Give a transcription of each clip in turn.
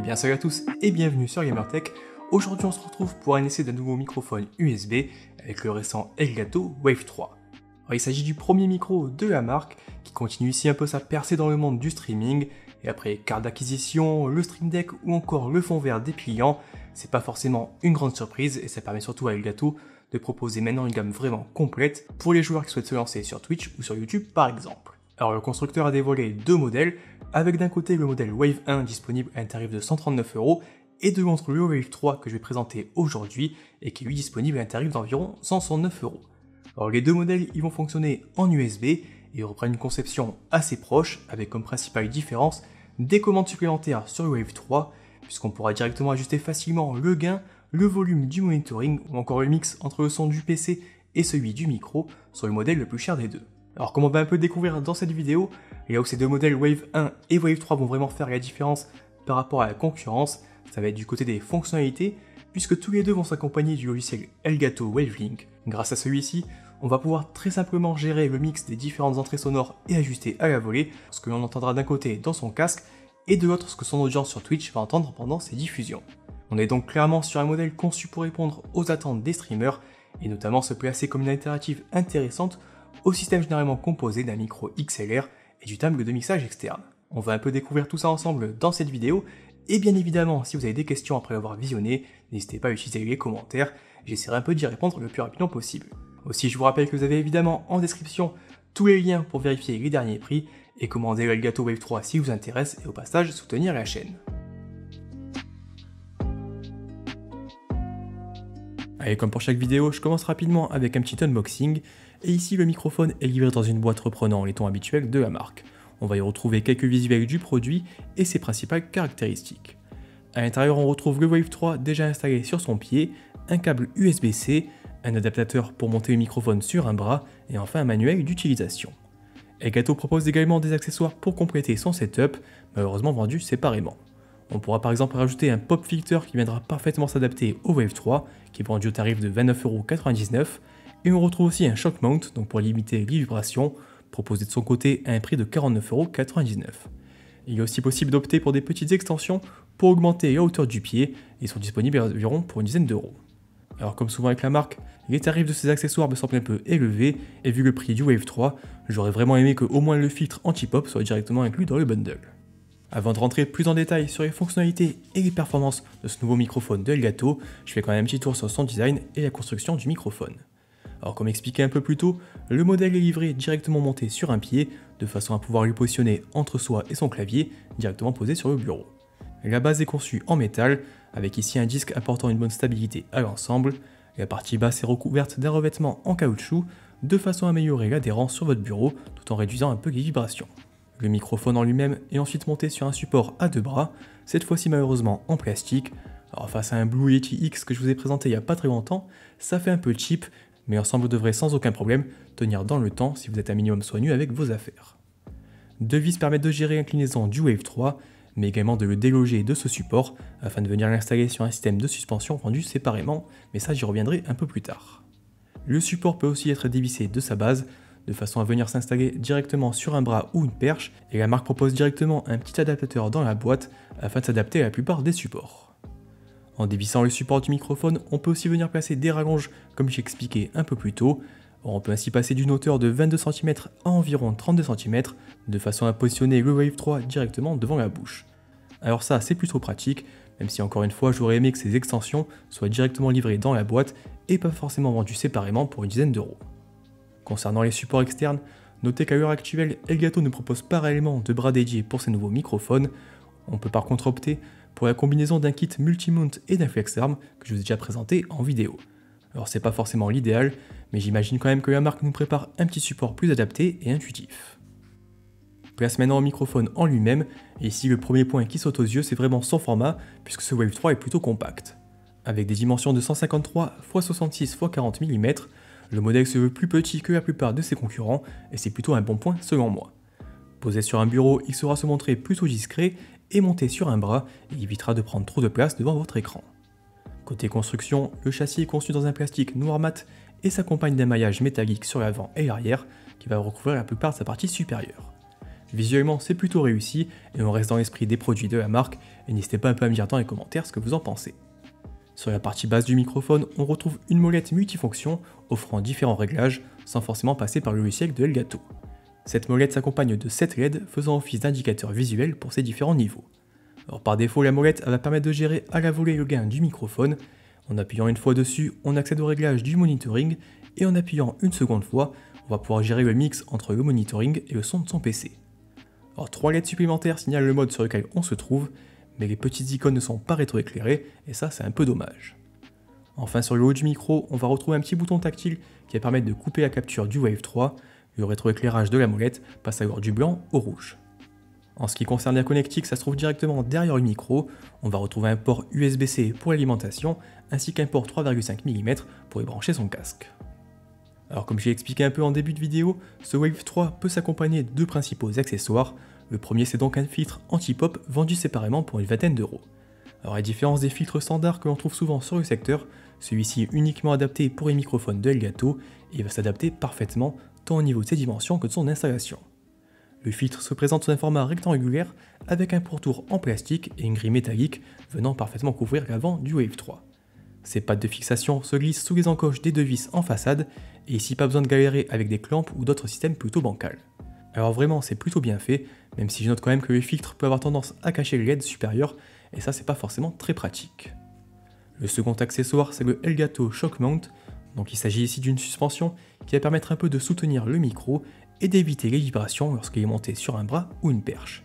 Eh bien salut à tous et bienvenue sur Gamertech. Aujourd'hui on se retrouve pour un essai d'un nouveau microphone USB avec le récent Elgato Wave 3. Alors, il s'agit du premier micro de la marque qui continue ici un peu sa percée dans le monde du streaming, et après carte d'acquisition, le Stream Deck ou encore le fond vert dépliant, c'est pas forcément une grande surprise et ça permet surtout à Elgato de proposer maintenant une gamme vraiment complète pour les joueurs qui souhaitent se lancer sur Twitch ou sur YouTube par exemple. Alors le constructeur a dévoilé deux modèles, avec d'un côté le modèle Wave 1 disponible à un tarif de 139€ et de l'autre le Wave 3 que je vais présenter aujourd'hui et qui est lui disponible à un tarif d'environ 169€. Alors les deux modèles ils vont fonctionner en USB et reprennent une conception assez proche avec comme principale différence des commandes supplémentaires sur le Wave 3 puisqu'on pourra directement ajuster facilement le gain, le volume du monitoring ou encore le mix entre le son du PC et celui du micro sur le modèle le plus cher des deux. Alors comme on va un peu découvrir dans cette vidéo, là où ces deux modèles Wave 1 et Wave 3 vont vraiment faire la différence par rapport à la concurrence, ça va être du côté des fonctionnalités, puisque tous les deux vont s'accompagner du logiciel Elgato WaveLink. Grâce à celui-ci, on va pouvoir très simplement gérer le mix des différentes entrées sonores et ajuster à la volée ce que l'on entendra d'un côté dans son casque et de l'autre ce que son audience sur Twitch va entendre pendant ses diffusions. On est donc clairement sur un modèle conçu pour répondre aux attentes des streamers et notamment se placer comme une alternative intéressante au système généralement composé d'un micro XLR et du timbre de mixage externe. On va un peu découvrir tout ça ensemble dans cette vidéo, et bien évidemment, si vous avez des questions après l'avoir visionné, n'hésitez pas à utiliser les commentaires, j'essaierai un peu d'y répondre le plus rapidement possible. Aussi, je vous rappelle que vous avez évidemment en description tous les liens pour vérifier les derniers prix, et commander le Elgato Wave 3 si vous intéresse, et au passage, soutenir la chaîne. Allez, comme pour chaque vidéo, je commence rapidement avec un petit unboxing, et ici le microphone est livré dans une boîte reprenant les tons habituels de la marque. On va y retrouver quelques visuels du produit et ses principales caractéristiques. À l'intérieur on retrouve le Wave 3 déjà installé sur son pied, un câble USB-C, un adaptateur pour monter le microphone sur un bras, et enfin un manuel d'utilisation. Elgato propose également des accessoires pour compléter son setup, malheureusement vendus séparément. On pourra par exemple rajouter un pop filter qui viendra parfaitement s'adapter au Wave 3, qui est vendu au tarif de 29,99€, et on retrouve aussi un shock mount, donc pour limiter les vibrations, proposé de son côté à un prix de 49,99€. Il est aussi possible d'opter pour des petites extensions pour augmenter la hauteur du pied, et sont disponibles environ pour une dizaine d'euros. Alors comme souvent avec la marque, les tarifs de ces accessoires me semblent un peu élevés, et vu le prix du Wave 3, j'aurais vraiment aimé que au moins le filtre anti-pop soit directement inclus dans le bundle. Avant de rentrer plus en détail sur les fonctionnalités et les performances de ce nouveau microphone de Elgato, je fais quand même un petit tour sur son design et la construction du microphone. Alors comme expliqué un peu plus tôt, le modèle est livré directement monté sur un pied, de façon à pouvoir le positionner entre soi et son clavier, directement posé sur le bureau. La base est conçue en métal, avec ici un disque apportant une bonne stabilité à l'ensemble. La partie basse est recouverte d'un revêtement en caoutchouc, de façon à améliorer l'adhérence sur votre bureau, tout en réduisant un peu les vibrations. Le microphone en lui-même est ensuite monté sur un support à deux bras, cette fois-ci malheureusement en plastique. Alors face à un Blue Yeti X que je vous ai présenté il n'y a pas très longtemps, ça fait un peu cheap, mais l'ensemble devrait sans aucun problème tenir dans le temps si vous êtes un minimum soigneux avec vos affaires. Deux vis permettent de gérer l'inclinaison du Wave 3, mais également de le déloger de ce support afin de venir l'installer sur un système de suspension vendu séparément, mais ça j'y reviendrai un peu plus tard. Le support peut aussi être dévissé de sa base, de façon à venir s'installer directement sur un bras ou une perche, et la marque propose directement un petit adaptateur dans la boîte afin de s'adapter à la plupart des supports. En dévissant le support du microphone, on peut aussi venir placer des rallonges comme j'ai expliqué un peu plus tôt. On peut ainsi passer d'une hauteur de 22 cm à environ 32 cm, de façon à positionner le Wave 3 directement devant la bouche. Alors ça c'est plutôt pratique, même si encore une fois j'aurais aimé que ces extensions soient directement livrées dans la boîte et pas forcément vendues séparément pour une dizaine d'euros. Concernant les supports externes, notez qu'à l'heure actuelle, Elgato ne propose pas réellement de bras dédiés pour ces nouveaux microphones. On peut par contre opter pour la combinaison d'un kit multi-mount et d'un flex-arm que je vous ai déjà présenté en vidéo. Alors c'est pas forcément l'idéal, mais j'imagine quand même que la marque nous prépare un petit support plus adapté et intuitif. Place maintenant au microphone en lui-même, et ici le premier point qui saute aux yeux c'est vraiment son format, puisque ce Wave 3 est plutôt compact. Avec des dimensions de 153 x 66 x 40 mm, le modèle se veut plus petit que la plupart de ses concurrents, et c'est plutôt un bon point selon moi. Posé sur un bureau, il saura se montrer plutôt discret, et monté sur un bras, il évitera de prendre trop de place devant votre écran. Côté construction, le châssis est conçu dans un plastique noir mat et s'accompagne d'un maillage métallique sur l'avant et l'arrière qui va recouvrir la plupart de sa partie supérieure. Visuellement, c'est plutôt réussi et on reste dans l'esprit des produits de la marque, et n'hésitez pas un peu à me dire dans les commentaires ce que vous en pensez. Sur la partie basse du microphone, on retrouve une molette multifonction offrant différents réglages sans forcément passer par le logiciel de Elgato. Cette molette s'accompagne de 7 LED faisant office d'indicateur visuel pour ces différents niveaux. Alors par défaut, la molette va permettre de gérer à la volée le gain du microphone. En appuyant une fois dessus, on accède au réglage du monitoring et en appuyant une seconde fois, on va pouvoir gérer le mix entre le monitoring et le son de son PC. Alors 3 LED supplémentaires signalent le mode sur lequel on se trouve, mais les petites icônes ne sont pas rétroéclairées, et ça c'est un peu dommage. Enfin sur le haut du micro, on va retrouver un petit bouton tactile qui va permettre de couper la capture du Wave 3, le rétroéclairage de la molette passe alors du blanc au rouge. En ce qui concerne la connectique, ça se trouve directement derrière le micro, on va retrouver un port USB-C pour l'alimentation, ainsi qu'un port 3,5 mm pour y brancher son casque. Alors comme j'ai expliqué un peu en début de vidéo, ce Wave 3 peut s'accompagner de deux principaux accessoires. Le premier c'est donc un filtre anti-pop vendu séparément pour une vingtaine d'euros. Alors à la différence des filtres standards que l'on trouve souvent sur le secteur, celui-ci est uniquement adapté pour les microphones de Elgato et va s'adapter parfaitement tant au niveau de ses dimensions que de son installation. Le filtre se présente sous un format rectangulaire avec un pourtour en plastique et une grille métallique venant parfaitement couvrir l'avant du Wave 3. Ces pattes de fixation se glissent sous les encoches des deux vis en façade et ici pas besoin de galérer avec des clamps ou d'autres systèmes plutôt bancals. Alors vraiment c'est plutôt bien fait, même si je note quand même que le filtre peut avoir tendance à cacher les LED supérieurs et ça c'est pas forcément très pratique. Le second accessoire c'est le Elgato Shock Mount, donc il s'agit ici d'une suspension qui va permettre un peu de soutenir le micro et d'éviter les vibrations lorsqu'il est monté sur un bras ou une perche.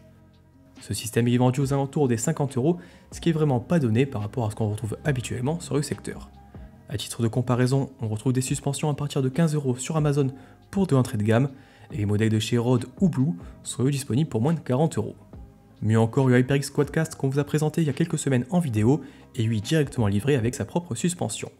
Ce système est vendu aux alentours des 50 €, ce qui est vraiment pas donné par rapport à ce qu'on retrouve habituellement sur le secteur. A titre de comparaison, on retrouve des suspensions à partir de 15 € sur Amazon pour de l'entrée de gamme, et les modèles de chez Rode ou Blue sont eux disponibles pour moins de 40 €. Mieux encore, le HyperX Quadcast qu'on vous a présenté il y a quelques semaines en vidéo est lui directement livré avec sa propre suspension.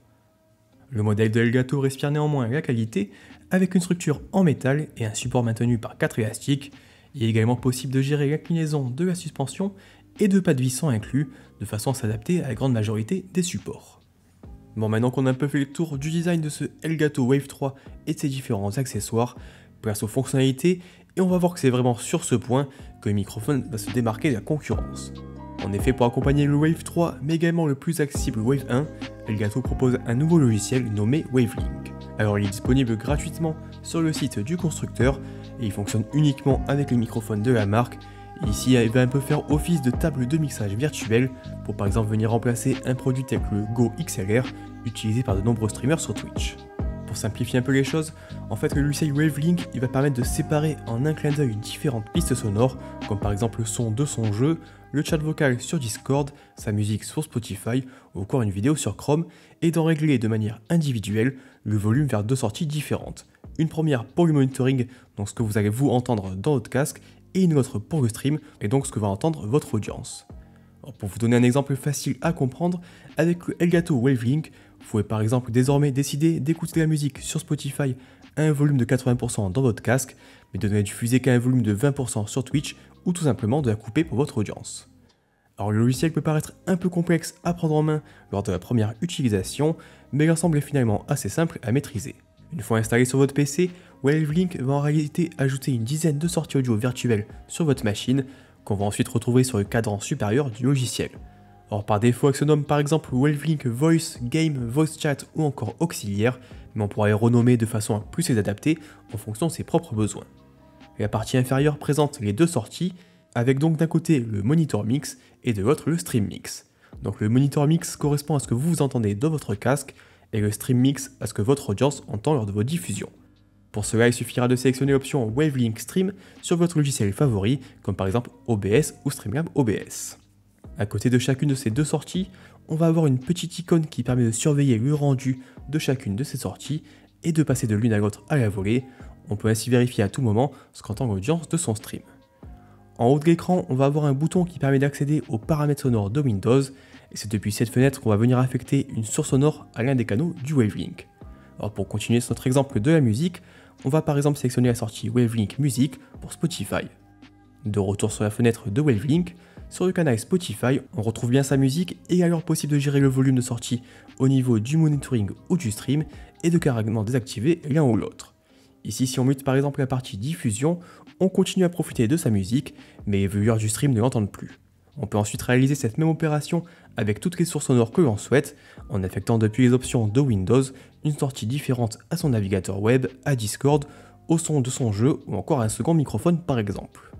Le modèle de Elgato respire néanmoins la qualité avec une structure en métal et un support maintenu par 4 élastiques. Il est également possible de gérer l'inclinaison de la suspension et deux pas de vis sont inclus de façon à s'adapter à la grande majorité des supports. Bon, maintenant qu'on a un peu fait le tour du design de ce Elgato Wave 3 et de ses différents accessoires, place aux fonctionnalités et on va voir que c'est vraiment sur ce point que le microphone va se démarquer de la concurrence. En effet, pour accompagner le Wave 3 mais également le plus accessible Wave 1, Elgato propose un nouveau logiciel nommé WaveLink. Alors il est disponible gratuitement sur le site du constructeur et il fonctionne uniquement avec les microphones de la marque. Et ici il va un peu faire office de table de mixage virtuelle pour par exemple venir remplacer un produit tel que le Go XLR utilisé par de nombreux streamers sur Twitch. Pour simplifier un peu les choses, en fait le logiciel WaveLink il va permettre de séparer en un clin d'œil différentes pistes sonores, comme par exemple le son de son jeu, le chat vocal sur Discord, sa musique sur Spotify ou encore une vidéo sur Chrome, et d'en régler de manière individuelle le volume vers deux sorties différentes. Une première pour le monitoring, donc ce que vous allez vous entendre dans votre casque, et une autre pour le stream, et donc ce que va entendre votre audience. Alors pour vous donner un exemple facile à comprendre, avec le Elgato WaveLink, vous pouvez par exemple désormais décider d'écouter la musique sur Spotify à un volume de 80% dans votre casque, mais de ne la diffuser qu'à un volume de 20% sur Twitch, ou tout simplement de la couper pour votre audience. Alors le logiciel peut paraître un peu complexe à prendre en main lors de la première utilisation, mais l'ensemble est finalement assez simple à maîtriser. Une fois installé sur votre PC, WaveLink va en réalité ajouter une dizaine de sorties audio virtuelles sur votre machine, qu'on va ensuite retrouver sur le cadran supérieur du logiciel. Alors par défaut, elle se nomme par exemple WaveLink Voice, Game, Voice Chat ou encore Auxiliaire, mais on pourra les renommer de façon à plus les adapter en fonction de ses propres besoins. La partie inférieure présente les deux sorties, avec donc d'un côté le Monitor Mix et de l'autre le Stream Mix. Donc le Monitor Mix correspond à ce que vous entendez dans votre casque, et le Stream Mix à ce que votre audience entend lors de vos diffusions. Pour cela, il suffira de sélectionner l'option WaveLink Stream sur votre logiciel favori, comme par exemple OBS ou Streamlab OBS. À côté de chacune de ces deux sorties, on va avoir une petite icône qui permet de surveiller le rendu de chacune de ces sorties et de passer de l'une à l'autre à la volée. On peut ainsi vérifier à tout moment ce qu'entend l'audience de son stream. En haut de l'écran, on va avoir un bouton qui permet d'accéder aux paramètres sonores de Windows, et c'est depuis cette fenêtre qu'on va venir affecter une source sonore à l'un des canaux du WaveLink. Alors pour continuer sur notre exemple de la musique, on va par exemple sélectionner la sortie WaveLink Music pour Spotify. De retour sur la fenêtre de WaveLink, sur le canal Spotify, on retrouve bien sa musique et il est alors possible de gérer le volume de sortie au niveau du monitoring ou du stream et de carrément désactiver l'un ou l'autre. Ici, si on mute par exemple la partie diffusion, on continue à profiter de sa musique, mais les viewers du stream ne l'entendent plus. On peut ensuite réaliser cette même opération avec toutes les sources sonores que l'on souhaite, en affectant depuis les options de Windows une sortie différente à son navigateur web, à Discord, au son de son jeu ou encore à un second microphone par exemple.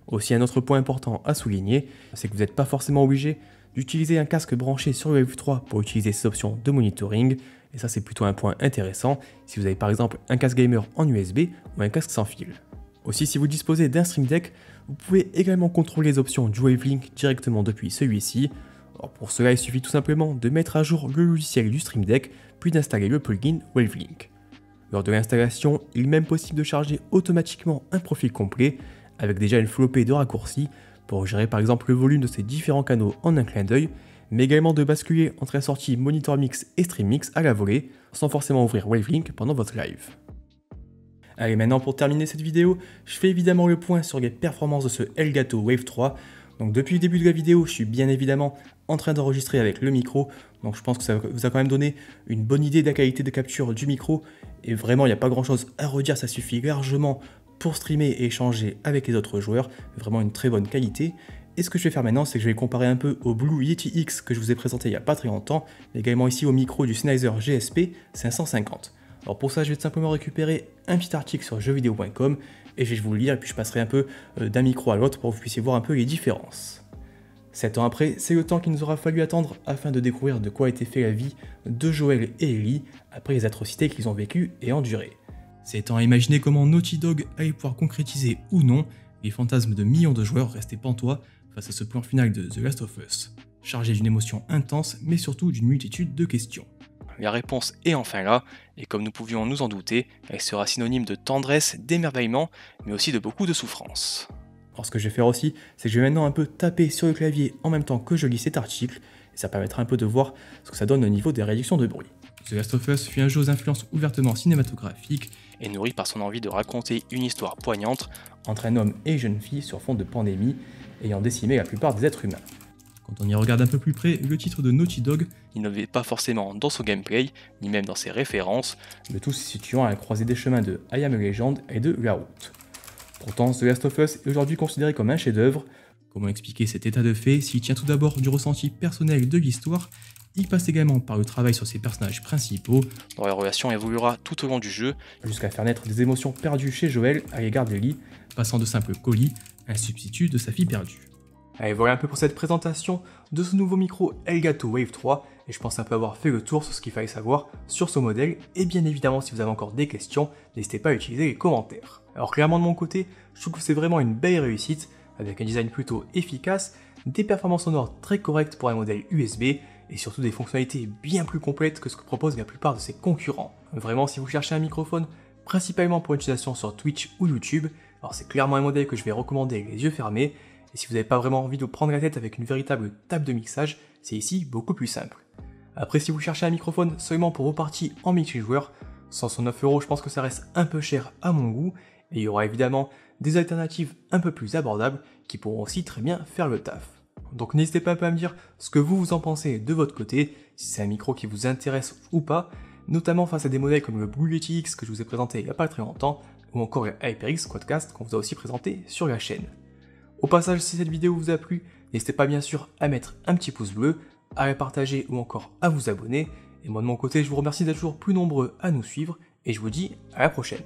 Aussi un autre point important à souligner, c'est que vous n'êtes pas forcément obligé d'utiliser un casque branché sur le Wave 3 pour utiliser ces options de monitoring, et ça c'est plutôt un point intéressant si vous avez par exemple un casque gamer en USB ou un casque sans fil. Aussi, si vous disposez d'un Stream Deck, vous pouvez également contrôler les options du Wavelink directement depuis celui-ci. Alors pour cela, il suffit tout simplement de mettre à jour le logiciel du Stream Deck, puis d'installer le plugin Wavelink. Lors de l'installation, il est même possible de charger automatiquement un profil complet, avec déjà une flopée de raccourcis, pour gérer par exemple le volume de ces différents canaux en un clin d'œil, mais également de basculer entre la sortie Monitor Mix et Stream Mix à la volée, sans forcément ouvrir Wavelink pendant votre live. Allez, maintenant pour terminer cette vidéo, je fais évidemment le point sur les performances de ce Elgato Wave 3. Donc depuis le début de la vidéo, je suis bien évidemment en train d'enregistrer avec le micro, donc je pense que ça vous a quand même donné une bonne idée de la qualité de capture du micro, et vraiment il n'y a pas grand chose à redire, ça suffit largement pour streamer et échanger avec les autres joueurs, vraiment une très bonne qualité. Et ce que je vais faire maintenant, c'est que je vais comparer un peu au Blue Yeti X que je vous ai présenté il n'y a pas très longtemps, mais également ici au micro du Sennheiser GSP 550. Alors pour ça, je vais tout simplement récupérer un petit article sur jeuxvideo.com et je vais vous le lire et puis je passerai un peu d'un micro à l'autre pour que vous puissiez voir un peu les différences. 7 ans après, c'est le temps qu'il nous aura fallu attendre afin de découvrir de quoi était fait la vie de Joel et Ellie après les atrocités qu'ils ont vécues et endurées. C'est temps à imaginer comment Naughty Dog allait pouvoir concrétiser ou non les fantasmes de millions de joueurs restés pantois face à ce plan final de The Last of Us, chargé d'une émotion intense mais surtout d'une multitude de questions. La réponse est enfin là, et comme nous pouvions nous en douter, elle sera synonyme de tendresse, d'émerveillement, mais aussi de beaucoup de souffrance. Alors ce que je vais faire aussi, c'est que je vais maintenant un peu taper sur le clavier en même temps que je lis cet article, et ça permettra un peu de voir ce que ça donne au niveau des réductions de bruit. The Last of Us fut un jeu aux influences ouvertement cinématographiques, et nourri par son envie de raconter une histoire poignante entre un homme et une jeune fille sur fond de pandémie, ayant décimé la plupart des êtres humains. Quand on y regarde un peu plus près, le titre de Naughty Dog n'innovait pas forcément dans son gameplay, ni même dans ses références, le tout se situant à la croisée des chemins de I Am Legend et de La Route. Pourtant, The Last of Us est aujourd'hui considéré comme un chef-d'œuvre. Comment expliquer cet état de fait s'il tient tout d'abord du ressenti personnel de l'histoire, il passe également par le travail sur ses personnages principaux, dont la relation évoluera tout au long du jeu, jusqu'à faire naître des émotions perdues chez Joel à l'égard d'Ellie, passant de simple colis à un substitut de sa fille perdue. Allez, voilà un peu pour cette présentation de ce nouveau micro Elgato Wave 3, et je pense un peu avoir fait le tour sur ce qu'il fallait savoir sur ce modèle, et bien évidemment si vous avez encore des questions, n'hésitez pas à utiliser les commentaires. Alors clairement de mon côté, je trouve que c'est vraiment une belle réussite, avec un design plutôt efficace, des performances sonores très correctes pour un modèle USB, et surtout des fonctionnalités bien plus complètes que ce que proposent la plupart de ses concurrents. Vraiment, si vous cherchez un microphone, principalement pour utilisation sur Twitch ou YouTube, alors c'est clairement un modèle que je vais recommander avec les yeux fermés, et si vous n'avez pas vraiment envie de prendre la tête avec une véritable table de mixage, c'est ici beaucoup plus simple. Après, si vous cherchez un microphone seulement pour vos parties en multijoueur, 169 €, je pense que ça reste un peu cher à mon goût, et il y aura évidemment des alternatives un peu plus abordables qui pourront aussi très bien faire le taf. Donc n'hésitez pas un peu à me dire ce que vous en pensez de votre côté, si c'est un micro qui vous intéresse ou pas, notamment face à des modèles comme le Blue Yeti X que je vous ai présenté il n'y a pas très longtemps, ou encore le HyperX Quadcast qu'on vous a aussi présenté sur la chaîne. Au passage, si cette vidéo vous a plu, n'hésitez pas bien sûr à mettre un petit pouce bleu, à la partager ou encore à vous abonner. Et moi de mon côté, je vous remercie d'être toujours plus nombreux à nous suivre et je vous dis à la prochaine.